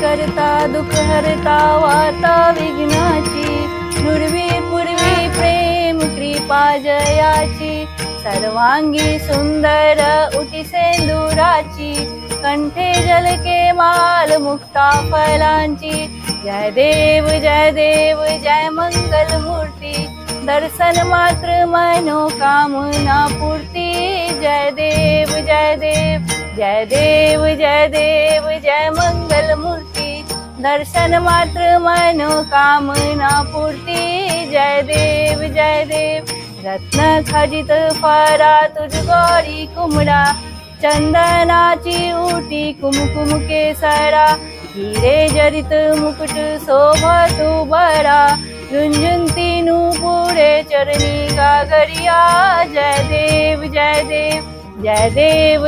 करता दुःख हरता वार्ता विघ्नाची, नुरवी पूर्वी प्रेम कृपा जयाची, सर्वांगी सुंदर उटी सेंदुराची, कंठे जलके माल मुक्ता फलांची, जय देव जय मंगल मूर्ती, दर्शन मात्र मनोकामना पूर्ती, जय देव जय मंगल मूर्ती, दर्शन मात्र मनोकामना पूर्ती, जय देव रत्न खजित फरा तुझ गौरी कुमडा, चंदनाची उटी कुमकुम केसरा, हिरे जरित मुकुट शोभतु बरा, झुंझुनती नूपुरे चरणी गागरिया, जय देव जय देव